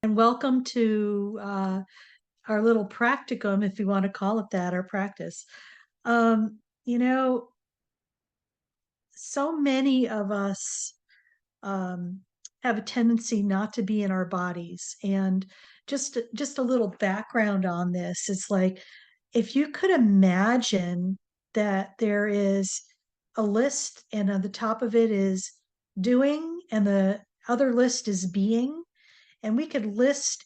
And welcome to our little practicum, if you want to call it that, our practice. Um, you know, so many of us um, have a tendency not to be in our bodies. And just a little background on this, it's like if you could imagine that there is a list, and on the top of it is doing, and the other list is being, and we could list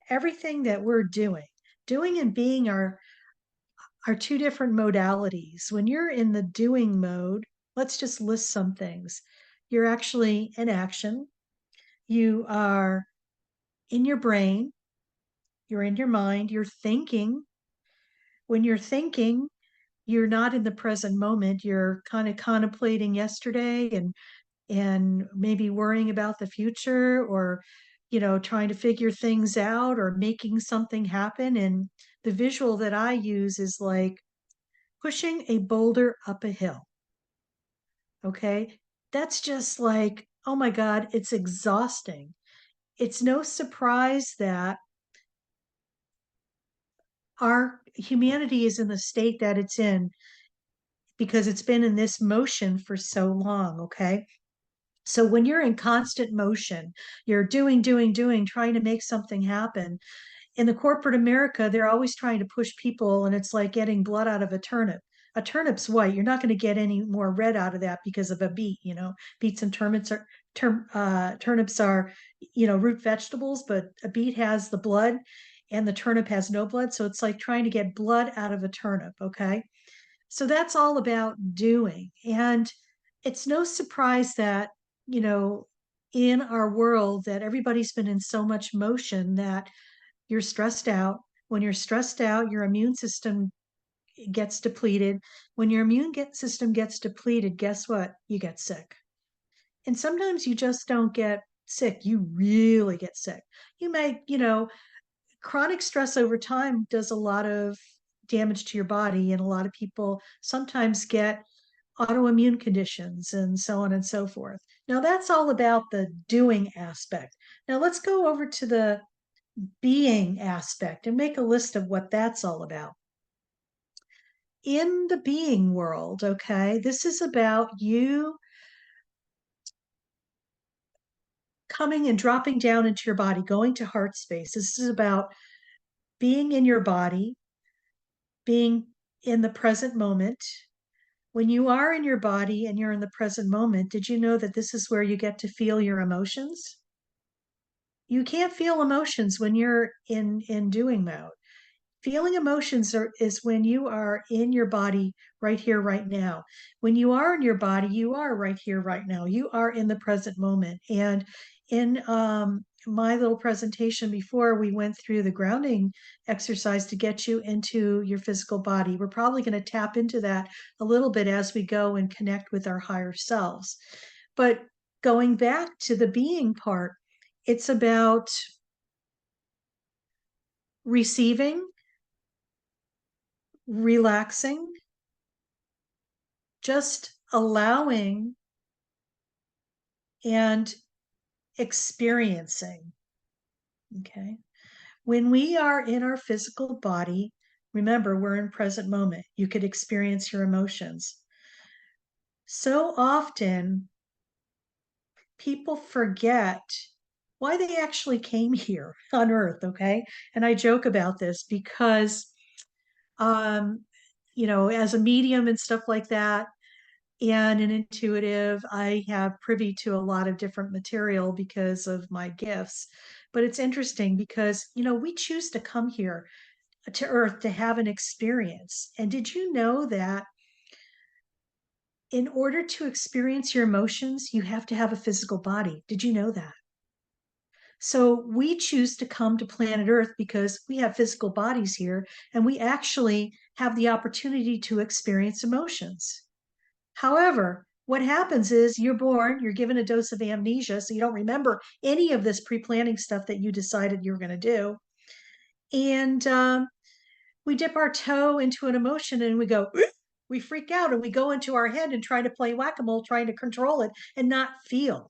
everything that we're doing. Doing and being are two different modalities. When you're in the doing mode, let's just list some things. You're actually in action. You are in your brain. You're in your mind. You're thinking. When you're thinking, you're not in the present moment. You're kind of contemplating yesterday and maybe worrying about the future, or trying to figure things out or making something happen. And the visual that I use is like pushing a boulder up a hill. Okay, that's just like, oh my god, it's exhausting. It's no surprise that our humanity is in the state that it's in because it's been in this motion for so long. Okay, so when you're in constant motion, you're doing, trying to make something happen. In the corporate America, they're always trying to push people, and it's like getting blood out of a turnip. A turnip's white. You're not going to get any more red out of that because of a beet. Beets and turnips are, root vegetables, but a beet has the blood, and the turnip has no blood. So it's like trying to get blood out of a turnip. Okay, so that's all about doing. And it's no surprise that, you know, in our world that everybody's been in so much motion that you're stressed out. When you're stressed out, your immune system gets depleted. When your system gets depleted, guess what? You get sick. And sometimes you just don't get sick. You really get sick. You may, chronic stress over time does a lot of damage to your body, and a lot of people sometimes get autoimmune conditions and so on and so forth. Now, that's all about the doing aspect. Now, let's go over to the being aspect and make a list of what that's all about. In the being world, okay, this is about you coming and dropping down into your body, going to heart space. This is about being in your body, being in the present moment. When you are in your body and you're in the present moment, did you know that this is where you get to feel your emotions? You can't feel emotions when you're in doing mode. Feeling emotions is when you are in your body right here, right now. When you are in your body, you are right here, right now. You are in the present moment. And in my little presentation before, we went through the grounding exercise to get you into your physical body. We're probably going to tap into that a little bit as we go and connect with our higher selves. But going back to the being part, it's about receiving, relaxing, just allowing and experiencing. Okay. When we are in our physical body, remember, we're in present moment. You could experience your emotions. So often, people forget why they actually came here on Earth. Okay. And I joke about this because, um, as a medium and stuff like that, and an intuitive, I have privy to a lot of different material because of my gifts. But it's interesting because, we choose to come here to Earth to have an experience. And did you know that in order to experience your emotions, you have to have a physical body? Did you know that? So we choose to come to planet Earth because we have physical bodies here, and we actually have the opportunity to experience emotions. However, what happens is you're born, you're given a dose of amnesia, so you don't remember any of this pre planning stuff that you decided you were going to do. And we dip our toe into an emotion and we go, we freak out and we go into our head and try to play whack a mole, trying to control it and not feel.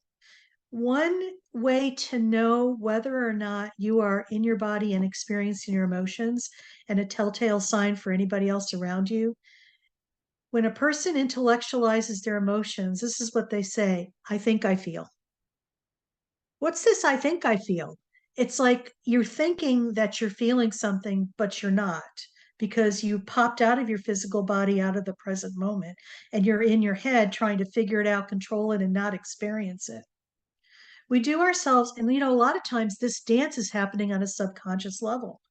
One way to know whether or not you are in your body and experiencing your emotions, and a telltale sign for anybody else around you. When a person intellectualizes their emotions, this is what they say: I think I feel. What's this I think I feel? It's like you're thinking that you're feeling something, but you're not, because you popped out of your physical body, out of the present moment, and you're in your head trying to figure it out, control it, and not experience it. We do ourselves, and a lot of times this dance is happening on a subconscious level.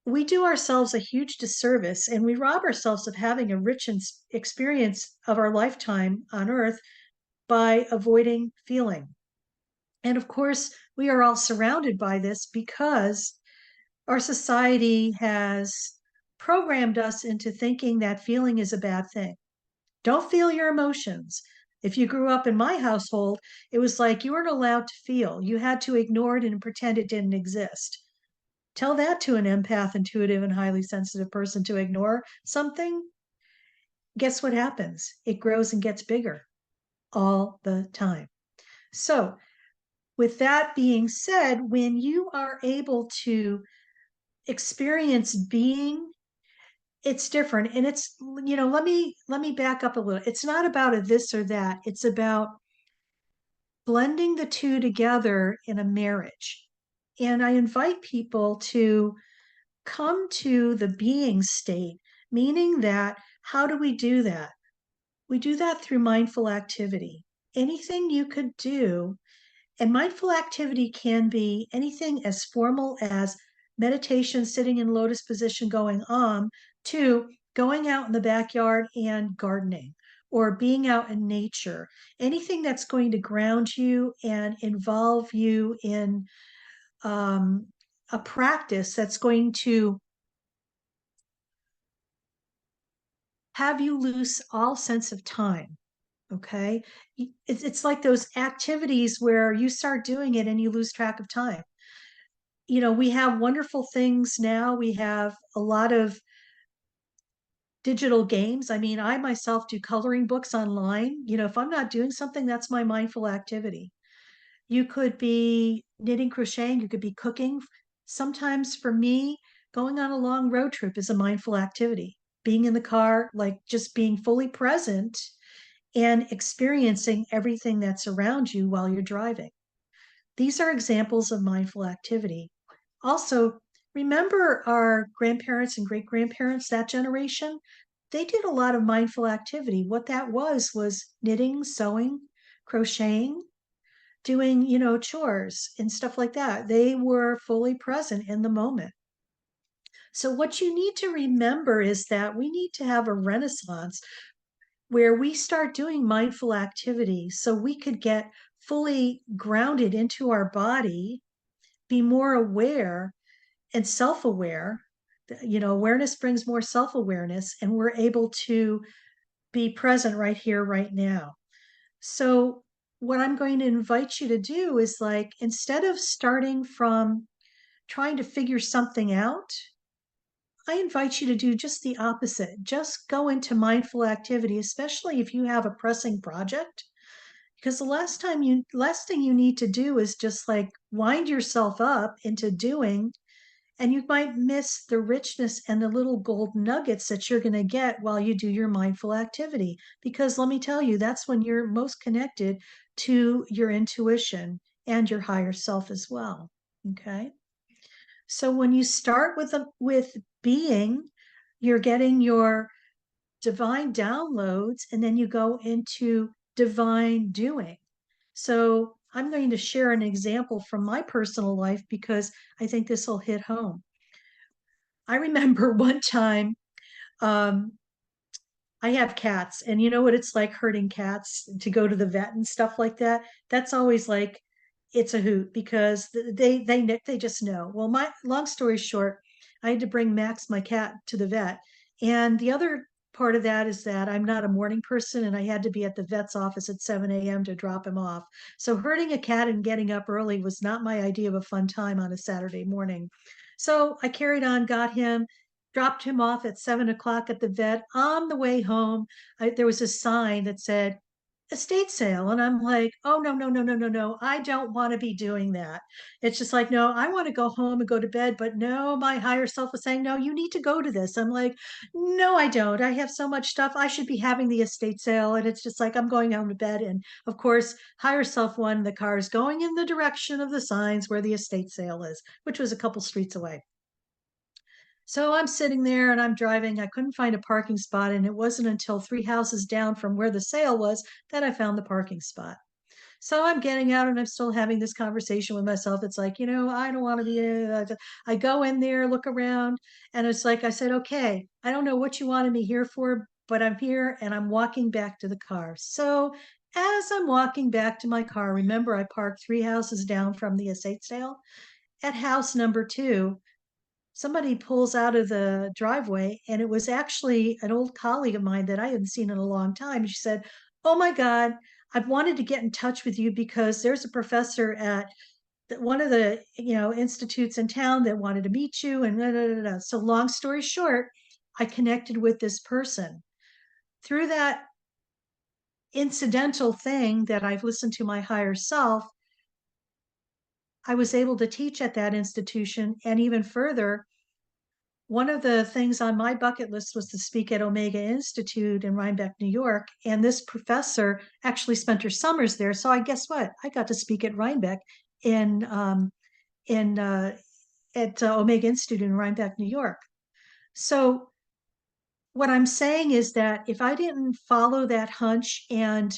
We do ourselves a huge disservice, and we rob ourselves of having a rich experience of our lifetime on earth by avoiding feeling. And of course, we are all surrounded by this because our society has programmed us into thinking that feeling is a bad thing. Don't feel your emotions. If you grew up in my household, it was like you weren't allowed to feel. You had to ignore it and pretend it didn't exist. Tell that to an empath, intuitive, and highly sensitive person to ignore something. Guess what happens? It grows and gets bigger all the time. So, with that being said, when you are able to experience being, it's different. And it's, let me back up a little. It's not about a this or that. It's about blending the two together in a marriage. And I invite people to come to the being state, meaning that how do we do that? We do that through mindful activity. Anything you could do, and mindful activity can be anything as formal as meditation, sitting in lotus position, going on, to going out in the backyard and gardening, or being out in nature. Anything that's going to ground you and involve you in a practice that's going to have you lose all sense of time. Okay. It's like those activities where you start doing it and you lose track of time. We have wonderful things now. We have a lot of digital games. I mean, I myself do coloring books online. If I'm not doing something, that's my mindful activity. You could be knitting, crocheting, you could be cooking. Sometimes for me, going on a long road trip is a mindful activity. Being in the car, like just being fully present and experiencing everything that's around you while you're driving. These are examples of mindful activity. Also, remember our grandparents and great grandparents, that generation, they did a lot of mindful activity. What that was knitting, sewing, crocheting, doing, chores and stuff like that. They were fully present in the moment. So, what you need to remember is that we need to have a renaissance where we start doing mindful activity so we could get fully grounded into our body, be more aware and self aware. Awareness brings more self awareness, and we're able to be present right here, right now. So, what I'm going to invite you to do is, like, instead of starting from trying to figure something out, I invite you to do just the opposite. Just go into mindful activity, especially if you have a pressing project, because last thing you need to do is just like wind yourself up into doing, and you might miss the richness and the little gold nuggets that you're going to get while you do your mindful activity. Because let me tell you, that's when you're most connected to your intuition and your higher self as well. Okay. So when you start with being, you're getting your divine downloads, and then you go into divine doing. So I'm going to share an example from my personal life because I think this will hit home. I remember one time, um, I have cats, and you know what it's like hurting cats to go to the vet and stuff like that. That's always like it's a hoot because they just know. Well, my long story short, I had to bring Max, my cat, to the vet, and the other part of that is that I'm not a morning person, and I had to be at the vet's office at 7 a.m. to drop him off. So hurting a cat and getting up early was not my idea of a fun time on a Saturday morning. So I carried on, got him, dropped him off at 7 o'clock at the vet. On the way home, there was a sign that said, estate sale. And I'm like, oh, no, no, no, no, no, no. I don't want to be doing that. It's just like, no, I want to go home and go to bed. But no, my higher self was saying, no, you need to go to this. I'm like, no, I don't. I have so much stuff. I should be having the estate sale. And it's just like, I'm going home to bed. And of course, higher self won. The car is going in the direction of the signs where the estate sale is, which was a couple streets away. So I'm sitting there and I'm driving. I couldn't find a parking spot. And it wasn't until three houses down from where the sale was that I found the parking spot. So I'm getting out and I'm still having this conversation with myself. It's like, I don't want to be. I go in there, look around, and it's like I said, okay, I don't know what you wanted me here for, but I'm here and I'm walking back to the car. So as I'm walking back to my car, remember I parked three houses down from the estate sale. At house number two, somebody pulls out of the driveway, and it was actually an old colleague of mine that I hadn't seen in a long time. She said, oh my God, I've wanted to get in touch with you because there's a professor at one of the institutes in town that wanted to meet you, and da, da, da, da. So long story short, I connected with this person through that incidental thing that I've listened to my higher self. I was able to teach at that institution, and even further, one of the things on my bucket list was to speak at Omega Institute in Rhinebeck, New York. And this professor actually spent her summers there. So I guess what? I got to speak at Rhinebeck in in at Omega Institute in Rhinebeck, New York. So what I'm saying is that if I didn't follow that hunch and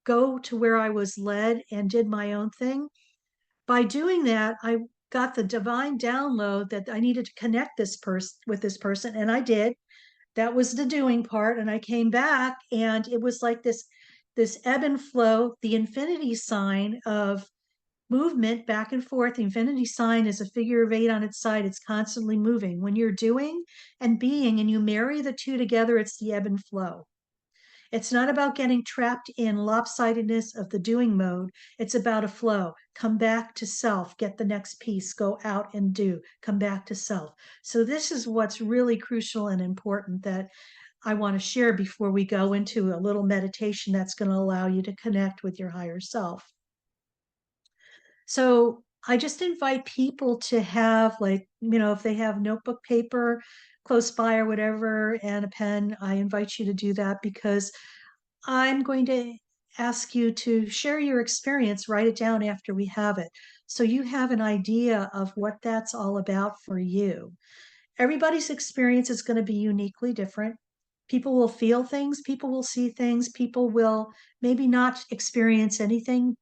go to where I was led and did my own thing, by doing that, I got the divine download that I needed to connect this person with this person, and I did. That was the doing part, and I came back, and it was like this ebb and flow, the infinity sign of movement back and forth. The infinity sign is a figure of eight on its side. It's constantly moving. When you're doing and being and you marry the two together, it's the ebb and flow. It's not about getting trapped in lopsidedness of the doing mode. It's about a flow. Come back to self, get the next piece, go out and do, come back to self. So, this is what's really crucial and important that I want to share before we go into a little meditation that's going to allow you to connect with your higher self. So, I just invite people to have, like, if they have notebook paper close by or whatever and a pen, I invite you to do that because I'm going to ask you to share your experience, write it down after we have it. So you have an idea of what that's all about for you. Everybody's experience is going to be uniquely different. People will feel things, people will see things, people will maybe not experience anything,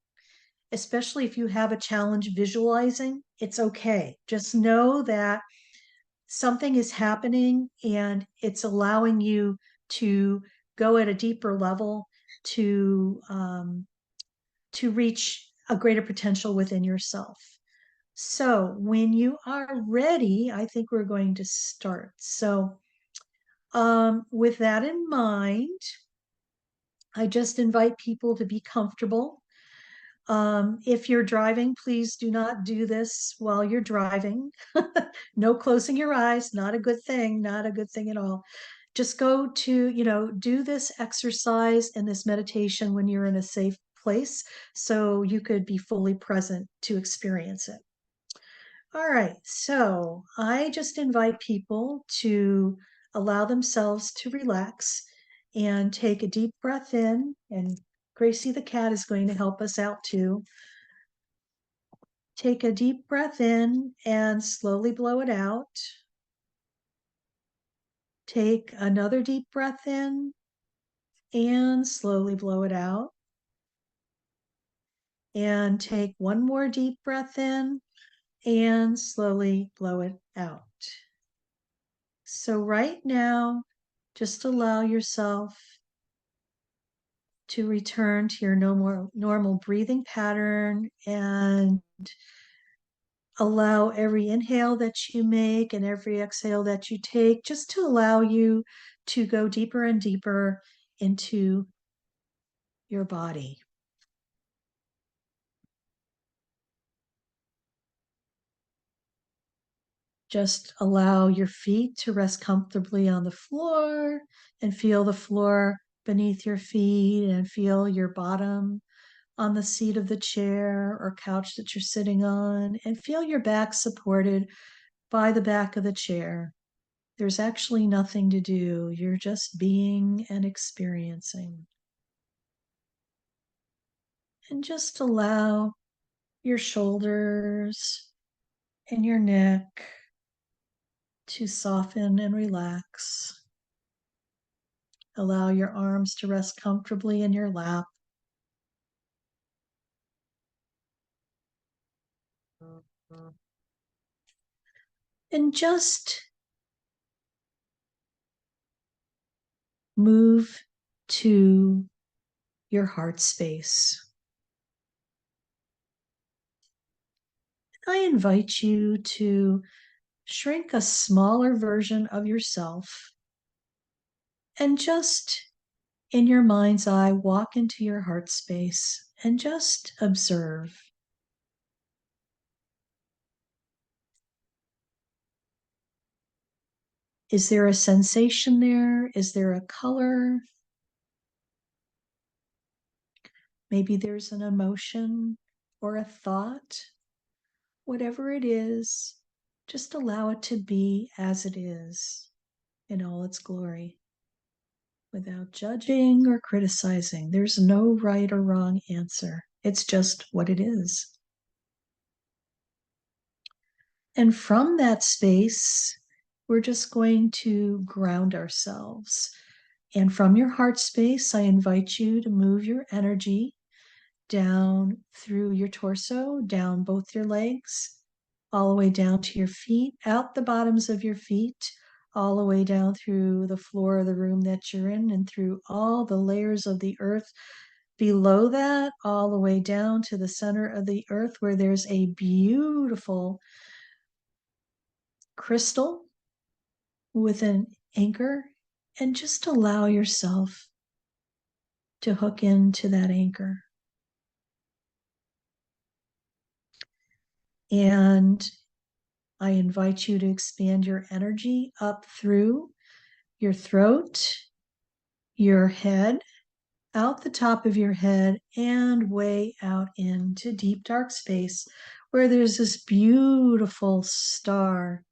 especially if you have a challenge visualizing. It's okay. Just know that something is happening and it's allowing you to go at a deeper level to reach a greater potential within yourself. So when you are ready, I think we're going to start. So with that in mind, I just invite people to be comfortable. If you're driving, please do not do this while you're driving. No closing your eyes, not a good thing, not a good thing at all. Just go to, do this exercise and this meditation when you're in a safe place so you could be fully present to experience it. All right, so I just invite people to allow themselves to relax and take a deep breath in, and Gracie the cat is going to help us out too. Take a deep breath in and slowly blow it out. Take another deep breath in and slowly blow it out. And take one more deep breath in and slowly blow it out. So right now, just allow yourself to return to your normal breathing pattern and allow every inhale that you make and every exhale that you take just to allow you to go deeper and deeper into your body. Just allow your feet to rest comfortably on the floor and feel the floor beneath your feet and feel your bottom on the seat of the chair or couch that you're sitting on, and feel your back supported by the back of the chair. There's actually nothing to do. You're just being and experiencing. And just allow your shoulders and your neck to soften and relax. Allow your arms to rest comfortably in your lap. And just move to your heart space. I invite you to shrink a smaller version of yourself and just in your mind's eye, walk into your heart space and just observe. Is there a sensation there? Is there a color? Maybe there's an emotion or a thought. Whatever it is, just allow it to be as it is in all its glory without judging or criticizing. There's no right or wrong answer. It's just what it is. And from that space, we're just going to ground ourselves. And from your heart space, I invite you to move your energy down through your torso, down both your legs, all the way down to your feet, out the bottoms of your feet, all the way down through the floor of the room that you're in, and through all the layers of the earth below that, all the way down to the center of the earth, where there's a beautiful crystal with an anchor, and just allow yourself to hook into that anchor. And I invite you to expand your energy up through your throat, your head, out the top of your head, and way out into deep dark space where there's this beautiful star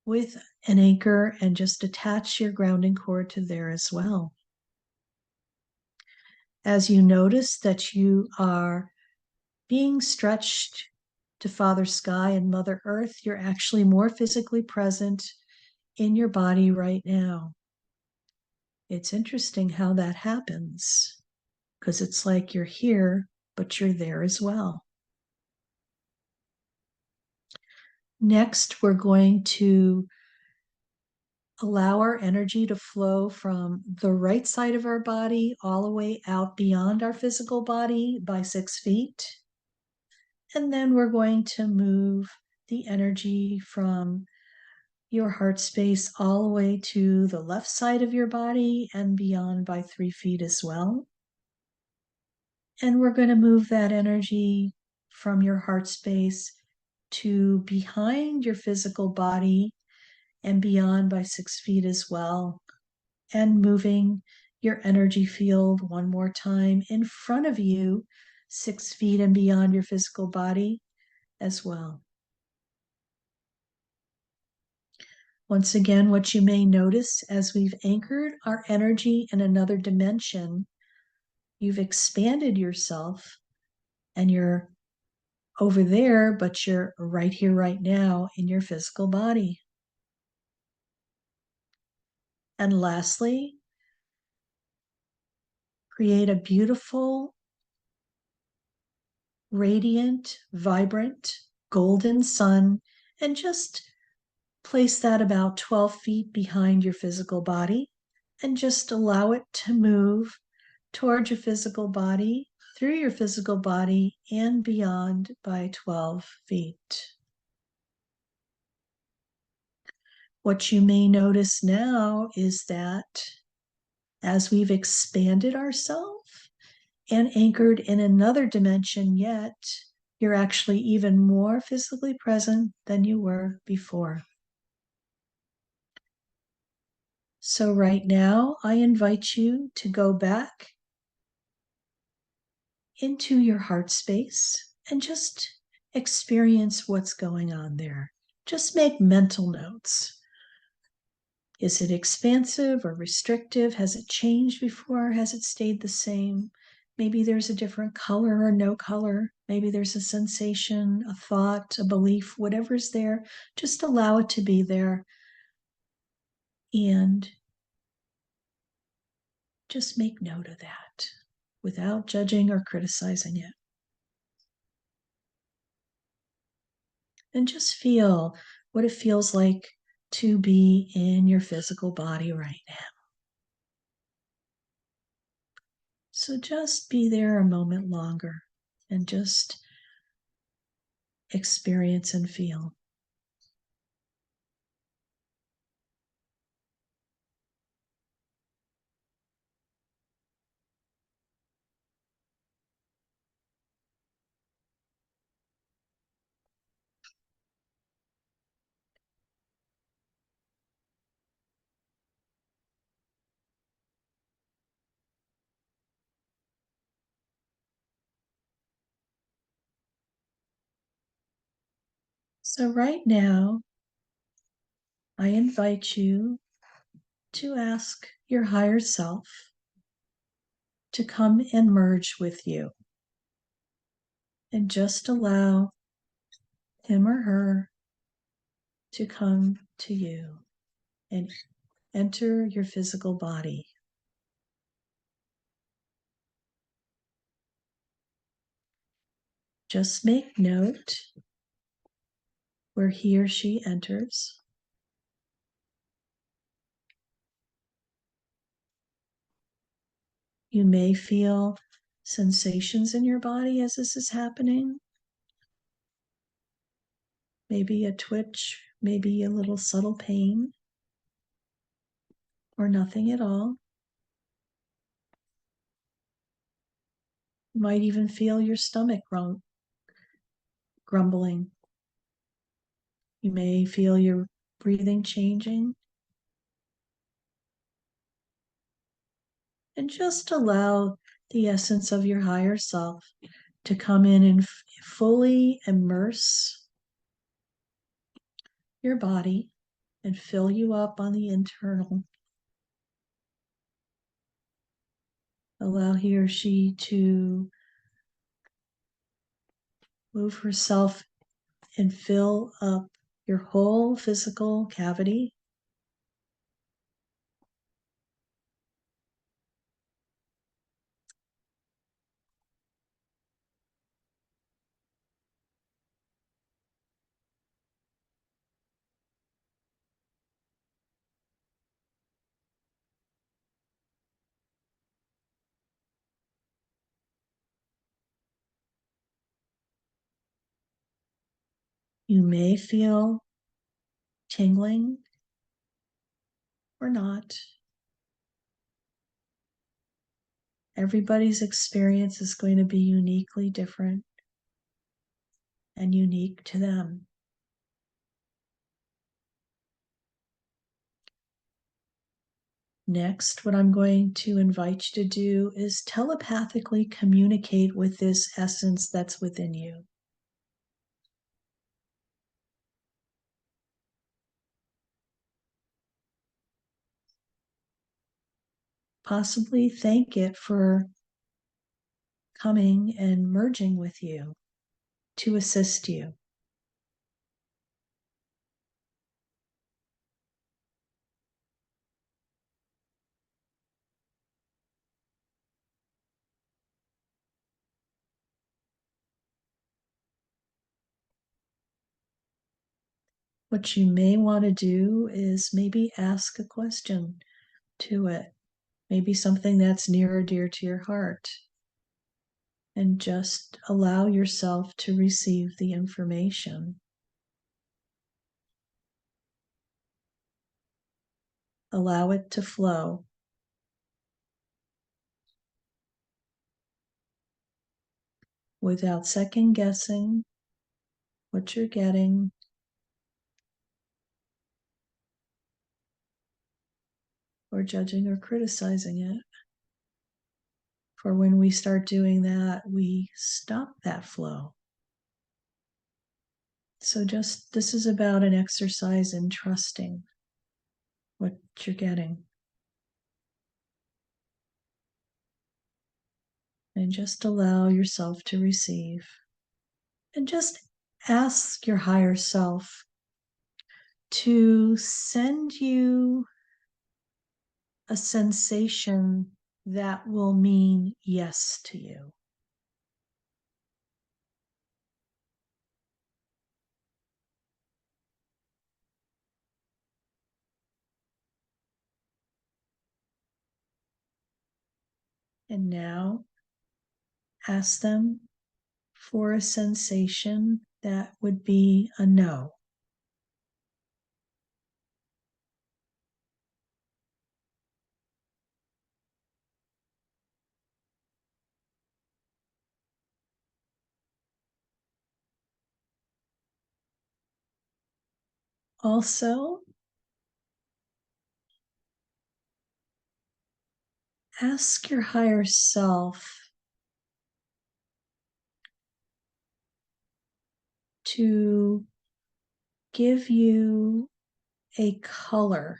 with an anchor, and just attach your grounding cord to there as well. As you notice that you are being stretched to Father Sky and Mother Earth, you're actually more physically present in your body right now. It's interesting how that happens, because it's like you're here, but you're there as well. Next, we're going to allow our energy to flow from the right side of our body all the way out beyond our physical body by 6 feet. And then we're going to move the energy from your heart space all the way to the left side of your body and beyond by 3 feet as well. And we're going to move that energy from your heart space to behind your physical body and beyond by 6 feet as well. And moving your energy field one more time in front of you, 6 feet and beyond your physical body as well. Once again, what you may notice as we've anchored our energy in another dimension, you've expanded yourself and you're over there, but you're right here, right now in your physical body. And lastly, create a beautiful, radiant, vibrant, golden sun, and just place that about 12 feet behind your physical body, and just allow it to move towards your physical body, through your physical body, and beyond by 12 feet. What you may notice now is that as we've expanded ourselves and anchored in another dimension yet, you're actually even more physically present than you were before. So right now, I invite you to go back into your heart space and just experience what's going on there. Just make mental notes. Is it expansive or restrictive? Has it changed before? Has it stayed the same? Maybe there's a different color or no color. Maybe there's a sensation, a thought, a belief, whatever's there. Just allow it to be there. And just make note of that without judging or criticizing it. And just feel what it feels like to be in your physical body right now. So just be there a moment longer and just experience and feel. So right now, I invite you to ask your higher self to come and merge with you and just allow him or her to come to you and enter your physical body. Just make note where he or she enters. You may feel sensations in your body as this is happening. Maybe a twitch, maybe a little subtle pain, or nothing at all. You might even feel your stomach grumbling. You may feel your breathing changing. And just allow the essence of your higher self to come in and fully immerse your body and fill you up on the internal. Allow he or she to move herself and fill up your whole physical cavity. You may feel tingling or not. Everybody's experience is going to be uniquely different and unique to them. Next, what I'm going to invite you to do is telepathically communicate with this essence that's within you. Possibly thank it for coming and merging with you to assist you. What you may want to do is maybe ask a question to it, maybe something that's near or dear to your heart, and just allow yourself to receive the information. Allow it to flow. Without second guessing what you're getting, or judging or criticizing it. For when we start doing that, we stop that flow. So just this is about an exercise in trusting what you're getting. And just allow yourself to receive. And just ask your higher self to send you a sensation that will mean yes to you. And now ask them for a sensation that would be a no. Also, ask your higher self to give you a color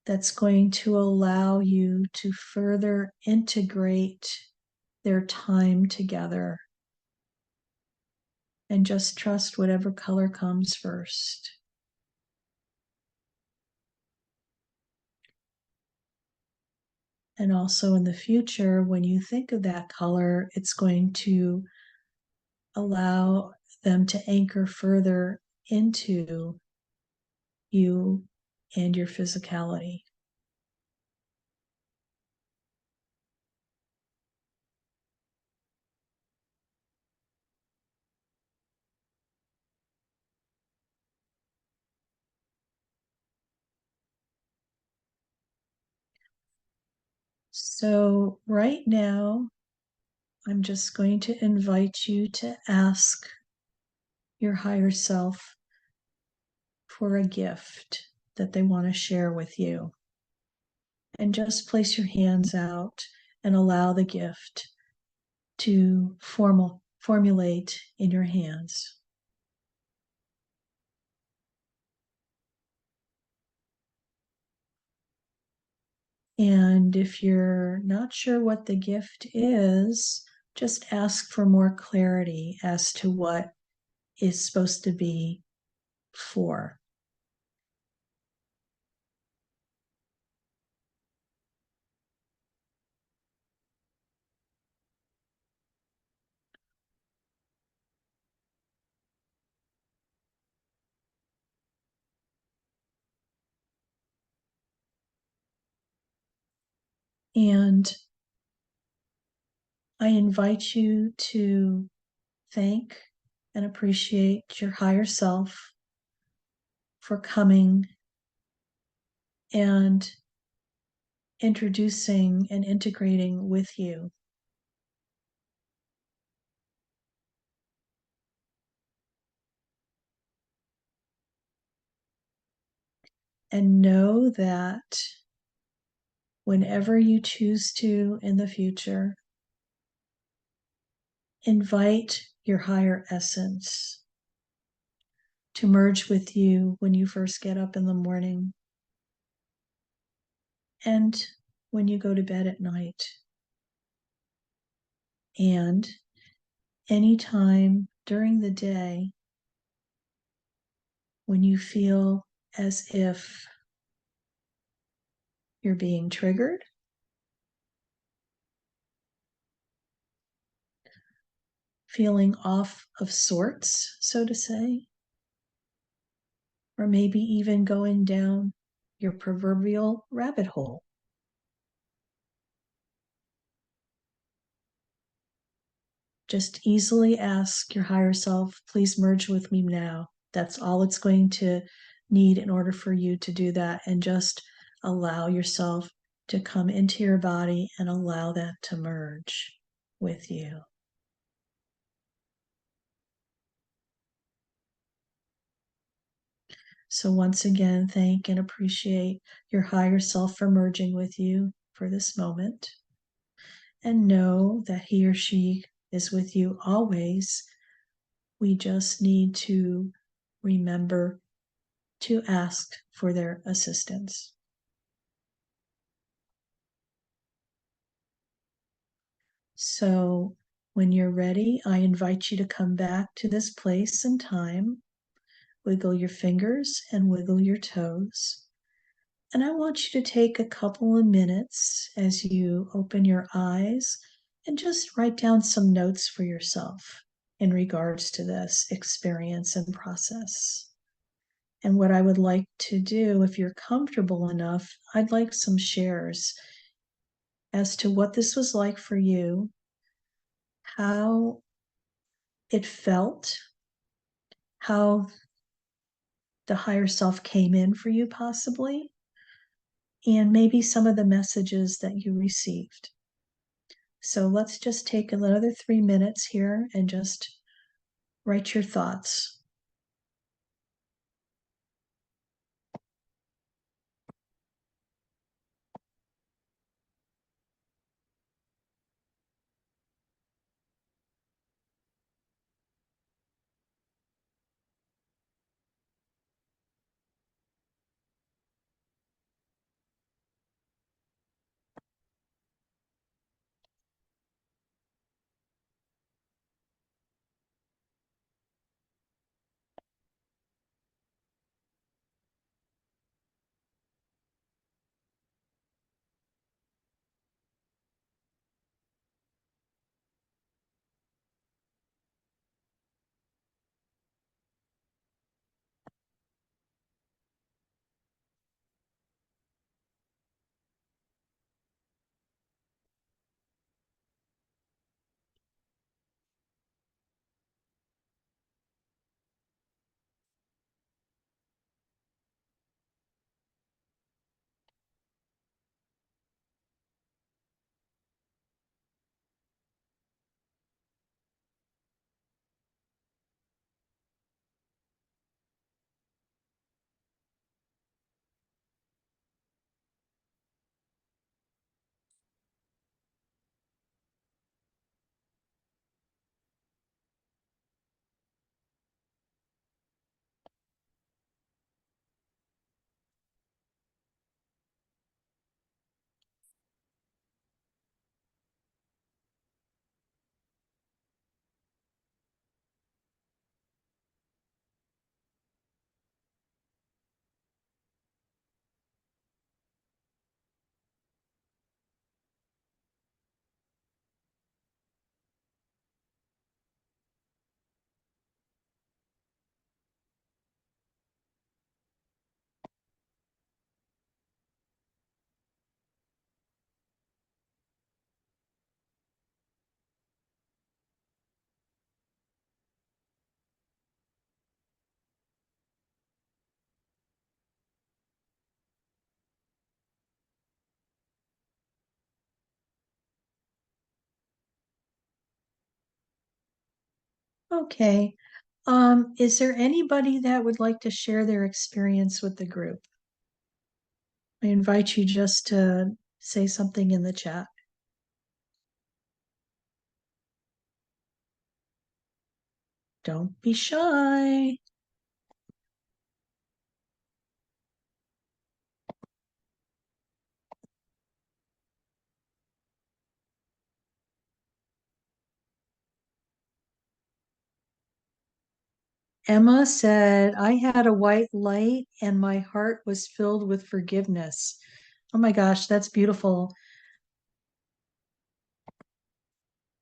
that's going to allow you to further integrate their time together. And just trust whatever color comes first. And also in the future, when you think of that color, it's going to allow them to anchor further into you and your physicality. So, right now, I'm just going to invite you to ask your higher self for a gift that they want to share with you. And just place your hands out and allow the gift to formulate in your hands. And if you're not sure what the gift is, just ask for more clarity as to what is supposed to be for. And I invite you to thank and appreciate your higher self for coming and introducing and integrating with you. And know that whenever you choose to in the future, invite your higher essence to merge with you when you first get up in the morning and when you go to bed at night. And anytime during the day when you feel as if you're being triggered, feeling off of sorts, so to say, or maybe even going down your proverbial rabbit hole. Just easily ask your higher self, please merge with me now. That's all it's going to need in order for you to do that. And just allow yourself to come into your body and allow that to merge with you. So once again, thank and appreciate your higher self for merging with you for this moment. And know that he or she is with you always. We just need to remember to ask for their assistance. So when you're ready, I invite you to come back to this place and time. Wiggle your fingers and wiggle your toes. And I want you to take a couple of minutes as you open your eyes and just write down some notes for yourself in regards to this experience and process. And what I would like to do, if you're comfortable enough, I'd like some shares as to what this was like for you, how it felt, how the higher self came in for you, possibly, and maybe some of the messages that you received. So let's just take another 3 minutes here and just write your thoughts. Okay. Is there anybody that would like to share their experience with the group? I invite you just to say something in the chat. Don't be shy. Emma said, I had a white light and my heart was filled with forgiveness. Oh my gosh, that's beautiful.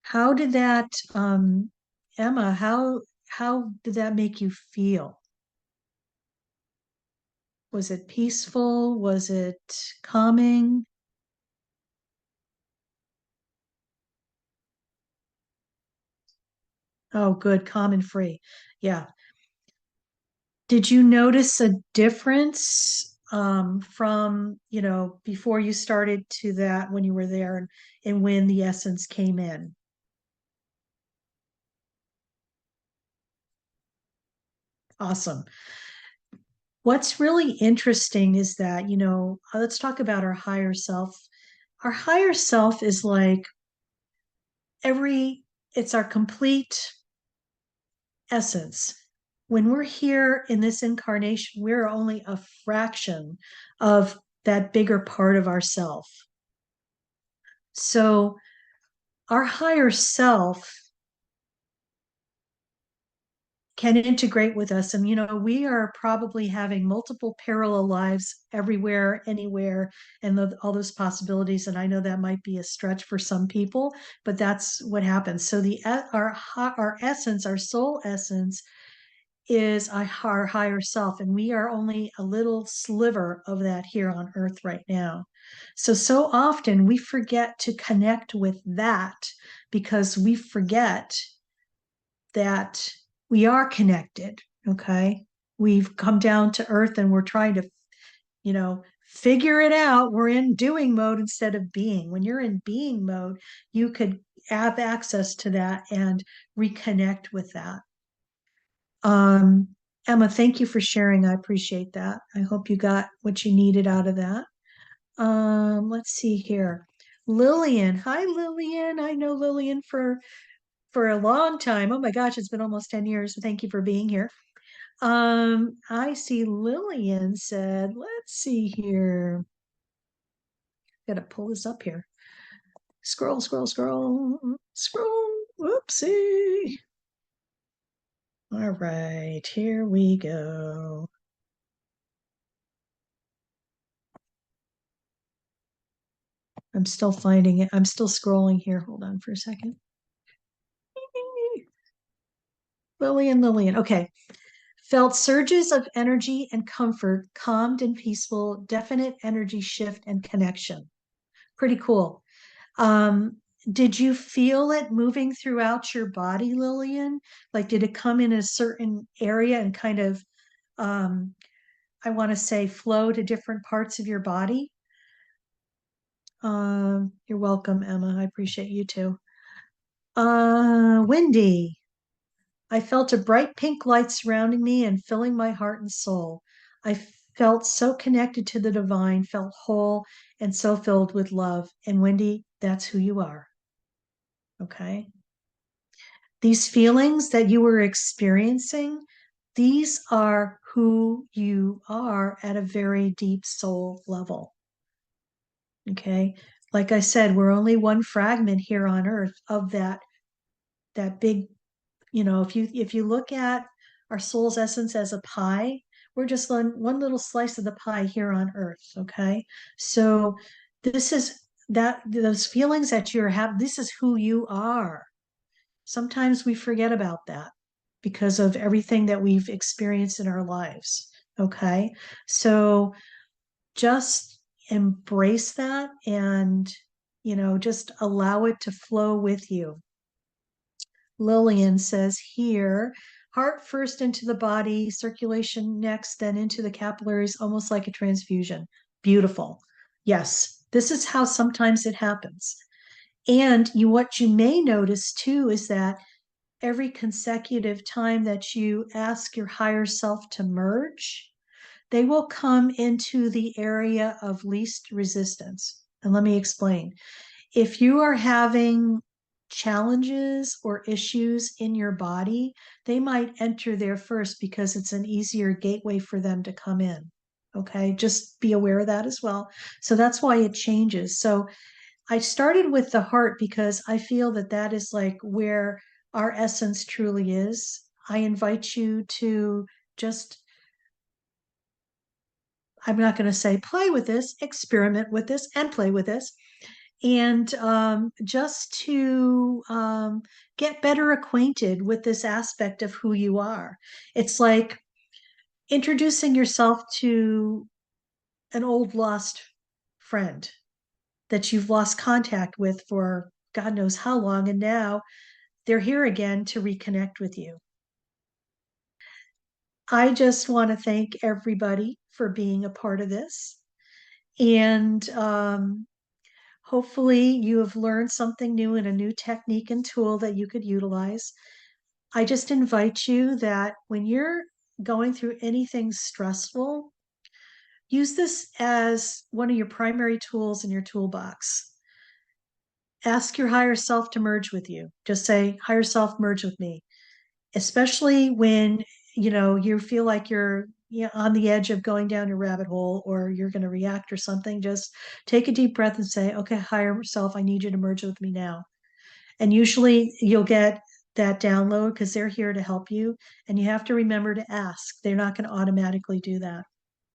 How did that, Emma, how did that make you feel? Was it peaceful? Was it calming? Oh, good, calm and free. Yeah. Did you notice a difference from, before you started to that when you were there and when the essence came in? Awesome. What's really interesting is that, let's talk about our higher self. Our higher self is like every, it's our complete essence. When we're here in this incarnation, we're only a fraction of that bigger part of ourself. So our higher self can integrate with us. And, we are probably having multiple parallel lives everywhere, anywhere, and all those possibilities. And I know that might be a stretch for some people, but that's what happens. So our essence, our soul essence, is our higher self, and we are only a little sliver of that here on earth right now. So often we forget to connect with that because we forget that we are connected. Okay. We've come down to earth and we're trying to, figure it out. We're in doing mode instead of being. When you're in being mode, you could have access to that and reconnect with that. Um, Emma, thank you for sharing. I appreciate that. I hope you got what you needed out of that. Let's see here. Lillian. Hi, Lillian. I know Lillian for a long time. Oh my gosh, it's been almost 10 years. Thank you for being here. I see Lillian said, let's see here. Gotta pull this up here. Scroll, scroll, scroll, scroll. Whoopsie. All right, here we go. I'm still finding it. I'm still scrolling here. Hold on for a second. Lillian, Lillian. Okay. Felt surges of energy and comfort, calmed and peaceful, definite energy shift and connection. Pretty cool. Um, did you feel it moving throughout your body, Lillian? Like, did it come in a certain area and kind of, um, I want to say, flow to different parts of your body? You're welcome, Emma. I appreciate you too. Wendy, I felt a bright pink light surrounding me and filling my heart and soul. I felt so connected to the divine, felt whole, and so filled with love. And Wendy, that's who you are. Okay. These feelings that you were experiencing, these are who you are at a very deep soul level. Okay. Like I said, we're only one fragment here on earth of that big, if you look at our soul's essence as a pie, we're just one little slice of the pie here on earth. Okay. So this is that those feelings that you're having, this is who you are. Sometimes we forget about that because of everything that we've experienced in our lives. Okay. So just embrace that and, just allow it to flow with you. Lillian says here, heart first into the body, circulation next, then into the capillaries, almost like a transfusion. Beautiful. Yes, this is how sometimes it happens. And what you may notice too is that every consecutive time that you ask your higher self to merge, they will come into the area of least resistance. And let me explain. If you are having challenges or issues in your body, they might enter there first because it's an easier gateway for them to come in. Okay, just be aware of that as well. So that's why it changes. So I started with the heart because I feel that that is like where our essence truly is. I invite you to just, I'm not going to say play with this, experiment with this and play with this. And just to get better acquainted with this aspect of who you are. It's like introducing yourself to an old lost friend that you've lost contact with for God knows how long. And now they're here again to reconnect with you. I just want to thank everybody for being a part of this. And hopefully, you have learned something new and a new technique and tool that you could utilize. I just invite you that when you're going through anything stressful, use this as one of your primary tools in your toolbox. Ask your higher self to merge with you. Just say, higher self, merge with me. Especially when, you feel like you're on the edge of going down a rabbit hole or you're going to react or something. Just take a deep breath and say, okay, higher self, I need you to merge with me now. And usually you'll get that download because they're here to help you. And you have to remember to ask. They're not going to automatically do that.